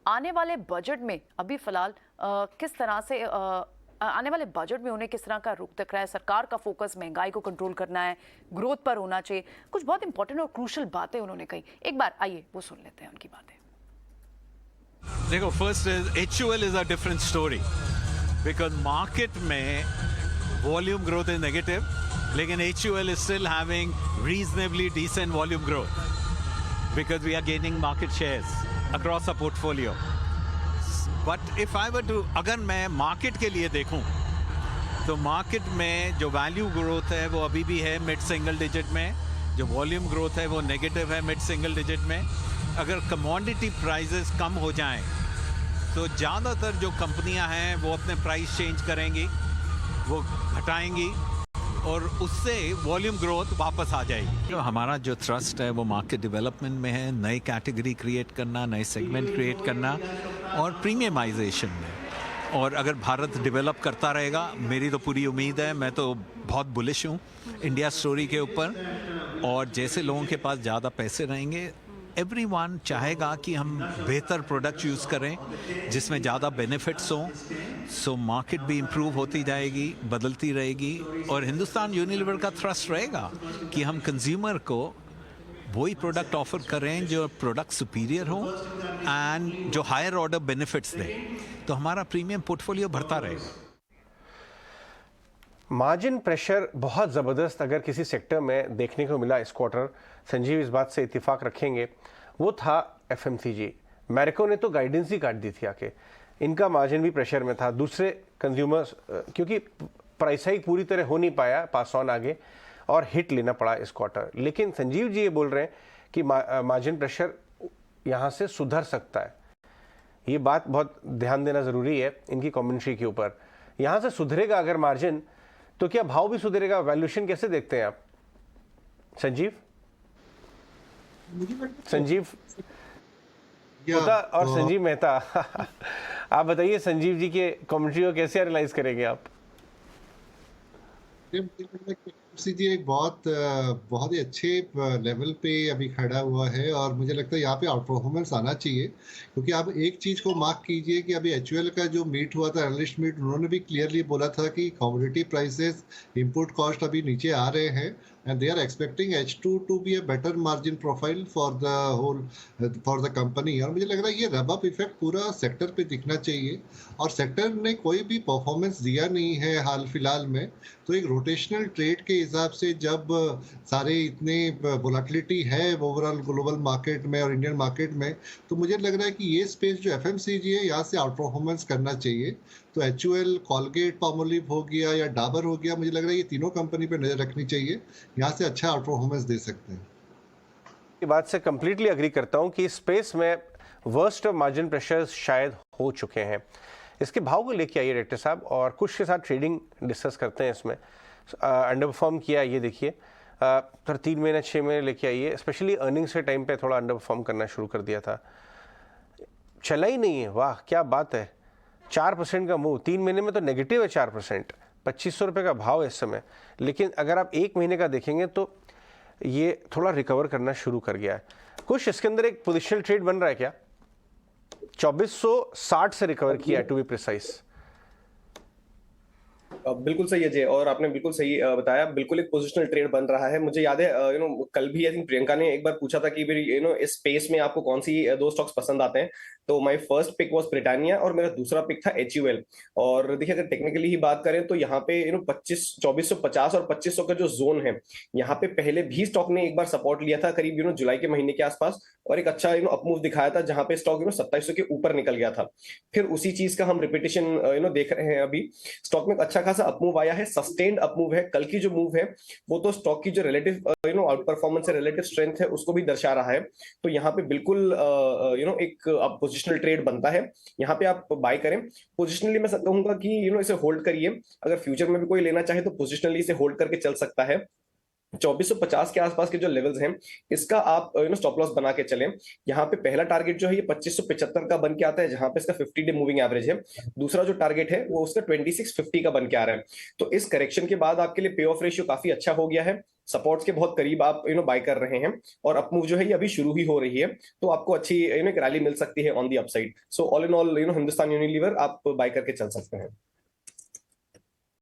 आने वाले बजट में अभी फिलहाल किस तरह से आने वाले बजट में उन्हें किस तरह का रुख दिख रहा है? सरकार का फोकस महंगाई को कंट्रोल करना है, ग्रोथ पर होना चाहिए। कुछ बहुत इंपॉर्टेंट और क्रूशल बातें उन्होंने कही। एक बार आइए वो सुन लेते हैं उनकी बातें। देखो, first is HUL is a different story because market में वॉल्यूम ग्रोथ इज नेगेटिव, लेकिन HUL is still having reasonably decent volume growth because we are gaining market shares across a portfolio. But if I were to, अगर मैं market के लिए देखूं तो market में जो वैल्यू ग्रोथ है वो अभी भी है मिड सिंगल डिजिट में, जो वॉल्यूम ग्रोथ है वो नेगेटिव है मिड सिंगल डिजिट में। अगर कमोडिटी प्राइसेस कम हो जाएं तो ज़्यादातर जो कंपनियां हैं वो अपने प्राइस चेंज करेंगी, वो घटाएंगी और उससे वॉल्यूम ग्रोथ वापस आ जाएगी। तो हमारा जो थ्रस्ट है वो मार्केट डेवलपमेंट में है, नई कैटेगरी क्रिएट करना, नए सेगमेंट क्रिएट करना और प्रीमियमाइजेशन में। और अगर भारत डेवलप करता रहेगा, मेरी तो पूरी उम्मीद है, मैं तो बहुत बुलिश हूँ इंडिया स्टोरी के ऊपर। और जैसे लोगों के पास ज़्यादा पैसे रहेंगे, एवरीवन चाहेगा कि हम बेहतर प्रोडक्ट यूज़ करें जिसमें ज़्यादा बेनिफिट्स हों। सो मार्केट भी इम्प्रूव होती जाएगी, बदलती रहेगी और हिंदुस्तान यूनिलीवर का थ्रस्ट रहेगा कि हम कंज्यूमर को वही प्रोडक्ट ऑफर करें जो प्रोडक्ट सुपीरियर हो एंड जो हायर ऑर्डर बेनिफिट्स दें, तो हमारा प्रीमियम पोर्टफोलियो बढ़ता रहेगा। मार्जिन प्रेशर बहुत ज़बरदस्त अगर किसी सेक्टर में देखने को मिला इस क्वार्टर, संजीव इस बात से इत्तेफाक रखेंगे, वो था FMCG। मैरिको ने तो गाइडेंस ही काट दी थी आके, इनका मार्जिन भी प्रेशर में था। दूसरे कंज्यूमर्स क्योंकि प्राइस हाइक पूरी तरह हो नहीं पाया पास ऑन आगे और हिट लेना पड़ा इस क्वार्टर। लेकिन संजीव जी ये बोल रहे हैं कि मार्जिन प्रेशर यहाँ से सुधर सकता है। ये बात बहुत ध्यान देना ज़रूरी है इनकी कमेंट्री के ऊपर। यहाँ से सुधरेगा अगर मार्जिन, तो क्या भाव भी सुधरेगा? वैल्यूएशन कैसे देखते हैं आप संजीव? संजीव मेहता और संजीव मेहता आप बताइए, संजीव जी के कमेंट्री को कैसे एनालाइज करेंगे आप? FMCG एक बहुत ही अच्छे लेवल पे अभी खड़ा हुआ है और मुझे लगता है यहाँ पे आउट परफॉर्मेंस आना चाहिए, क्योंकि आप एक चीज को मार्क कीजिए कि अभी HUL का जो मीट हुआ था, एनालिस्ट मीट, उन्होंने भी क्लियरली बोला था कि कमोडिटी प्राइसेस, इनपुट कॉस्ट अभी नीचे आ रहे हैं and they are expecting H2 to be a better margin profile for the company। और मुझे लग रहा है ये रब अप इफेक्ट पूरा सेक्टर पे दिखना चाहिए और सेक्टर ने कोई भी परफॉर्मेंस दिया नहीं है हाल फिलहाल में। तो एक रोटेशनल ट्रेड के हिसाब से जब सारे इतने वोलेटिलिटी है ओवरऑल ग्लोबल मार्केट में और इंडियन मार्केट में, तो मुझे लग रहा है कि ये स्पेस जो FMCG है यहाँ से आउट परफॉर्मेंस करना चाहिए। तो HUL, कॉलगेट, पामोलिव हो गया या डाबर हो गया, मुझे लग रहा है ये तीनों कंपनी पे नजर रखनी चाहिए, यहाँ से अच्छा आउट परफॉर्मेंस दे सकते हैं। ये बात से कंप्लीटली एग्री करता हूँ कि इस स्पेस में वर्स्ट ऑफ मार्जिन प्रेशर्स शायद हो चुके हैं। इसके भाव को लेके आइए डायरेक्टर साहब और कुछ के साथ ट्रेडिंग डिस्कस करते हैं। इसमें अंडर परफॉर्म किया, ये देखिए 3 महीने 6 महीने लेके आइए, स्पेशली अर्निंग्स के टाइम पे थोड़ा अंडर परफॉर्म करना शुरू कर दिया था, चला ही नहीं है। वाह क्या बात है, 4% का मूव 3 महीने में तो नेगेटिव है 4%। 2500 रुपये का भाव है इस समय, लेकिन अगर आप 1 महीने का देखेंगे तो ये थोड़ा रिकवर करना शुरू कर गया है। कुछ इसके अंदर एक पोजिशनल ट्रेड बन रहा है क्या? 2460 से रिकवर किया है टू बी प्रिसाइज। बिल्कुल सही है जय, और आपने बिल्कुल सही बताया, बिल्कुल एक पोजिशनल ट्रेड बन रहा है। मुझे याद है कल भी आई थिंक प्रियंका ने एक बार पूछा था कि इस स्पेस में आपको कौन सी 2 स्टॉक्स पसंद आते हैं, तो my first pick was Britannia और मेरा दूसरा पिक था HUL। और देखिए अगर टेक्निकली ही बात करें तो यहाँ पे 2450 और 2500 का जो जोन है, यहाँ पे पहले भी स्टॉक ने एक बार सपोर्ट लिया था करीब जुलाई के महीने के आसपास और एक अच्छा अपमूव दिखाया था जहां पे स्टॉक 2700 के ऊपर निकल गया था। फिर उसी चीज का हम रिपीटेशन देख रहे हैं। अभी स्टॉक में अच्छा खासा अपमूव आया है, सस्टेन्ड अपमूव है। कल की जो मूव है वो तो स्टॉक की जो रिलेटिव आउट परफॉर्मेंस है, रिलेटिव स्ट्रेंथ है, उसको भी दर्शा रहा है। तो यहाँ पे बिल्कुल एक पोजिशनल ट्रेड बनता है, यहाँ पे आप बाय करें। पोजिशनली मैं कहूंगा कि इसे होल्ड करिए। अगर फ्यूचर में भी कोई लेना चाहे तो पोजिशनली इसे होल्ड करके चल सकता है। 2450 के आसपास के जो लेवल्स हैं, इसका आप स्टॉप लॉस बना के चलें। यहाँ पे पहला टारगेट जो है ये 2575 का बन के आता है, जहां पे इसका 50 डे मूविंग एवरेज है। दूसरा जो टारगेट है वो उसका 2650 का बन के आ रहा है। तो इस करेक्शन के बाद आपके लिए पे ऑफ रेशियो काफी अच्छा हो गया है। सपोर्ट्स के बहुत करीब आप बाय कर रहे हैं और अप मूव जो है ये अभी शुरू ही हो रही है, तो आपको अच्छी एक रैली मिल सकती है on the upside. So all in all Hindustan Unilever आप बाय करके चल सकते हैं।